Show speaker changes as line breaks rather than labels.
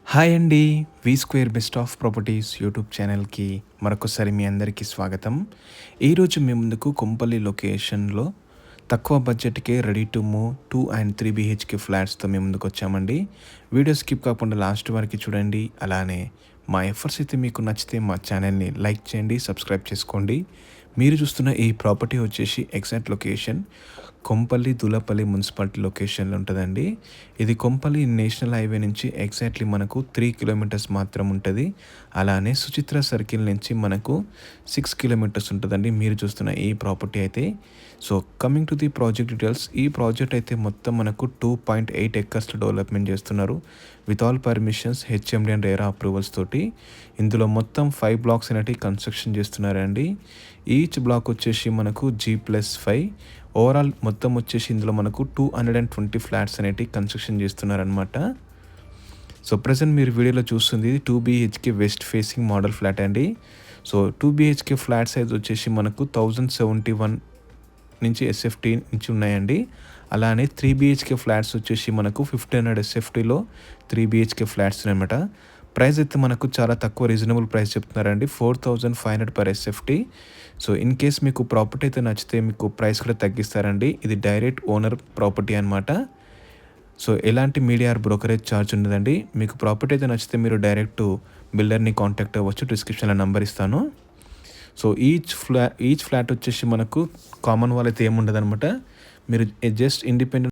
Hi అండి. V square best of properties YouTube ఛానల్‌కి మరొకసారి మీ అందరికీ స్వాగతం. ఈరోజు మీ ముందుకు కొంపల్లి లొకేషన్‌లో తక్కువ బడ్జెట్‌కే ready to move 2 and 3 BHK ఫ్లాట్స్‌తో మీ ముందుకొచ్చామండి. వీడియో స్కిప్ కాకుండా లాస్ట్ వరకు చూడండి. అలానే మా ఎఫర్ట్స్ అయితే మీకు నచ్చితే మా ఛానల్‌ని లైక్ చేయండి, సబ్స్క్రైబ్ చేసుకోండి. మీరు చూస్తున్న ఈ ప్రాపర్టీ వచ్చేసి exact location Kompally, Dulapalli municipality లొకేషన్‌లో ఉంటదండి. ఇది కొంపల్లి నేషనల్ హైవే నుంచి ఎగ్జాక్ట్‌లీ మనకు 3 కిలోమీటర్స్ మాత్రం ఉంటది. అలానే సుచిత్ర సర్కిల్ నుంచి మనకు 6 కిలోమీటర్స్ ఉంటదండి. మీరు చూస్తున్న ఈ ప్రాపర్టీ అయితే. So, coming to the project details. ఈ ప్రాజెక్ట్ అయితే మొత్తం మనకు 2.8 ఎకర్స్‌లో డెవలప్‌మెంట్ చేస్తున్నారు. With all permissions, HMD and RERA approvals తోటి. ఇందులో మొత్తం 5 బ్లాక్స్ అనేటివి కన్‌స్ట్రక్షన్ చేస్తున్నారండి. ఈచ్ బ్లాక్ వచ్చేసి మనకు G+5. ఓవరాల్ మొత్తం వచ్చేసి ఇందులో మనకు 220 ఫ్లాట్స్ అనేటివి కన్‌స్ట్రక్షన్ చేస్తున్నారనమాట. సో, ప్రెజెంట్ మీరు వీడియోలో చూస్తుంది 2 BHK west facing model flat అండి. సో, 2 బీహెచ్‌కే ఫ్లాట్ సైజ్ వచ్చేసి మనకు 1071 నుంచి ఎస్ఎఫ్టీ నుంచి ఉన్నాయండి. అలానే 3 బీహెచ్‌కే ఫ్లాట్స్ వచ్చేసి మనకు 1500 ఎస్ఎఫ్టీలో 3 బీహెచ్‌కే ఫ్లాట్స్ అనమాట. ప్రైస్ అయితే మనకు చాలా తక్కువ రీజనబుల్ ప్రైస్ చెప్తున్నారండి. 4500 per SFT. So, in case మీకు ప్రాపర్టీ అయితే నచ్చితే మీకు ప్రైస్ కూడా తగ్గిస్తారండి. ఇది డైరెక్ట్ ఓనర్ ప్రాపర్టీ అనమాట. సో, ఎలాంటి మీడియా ఆర్ బ్రోకరేజ్ ఛార్జ్ ఉండదండి. మీకు ప్రాపర్టీ అయితే నచ్చితే మీరు డైరెక్ట్ బిల్డర్‌ని కాంటాక్ట్ అవ్వచ్చు. డిస్క్రిప్షన్‌లో నంబర్ ఇస్తాను. సో, ఈచ్ ఫ్లాట్ వచ్చేసి మనకు కామన్ వాల్ అయితే ఏముండదనమాట. మీరు జస్ట్ ఇండిపెండెంట్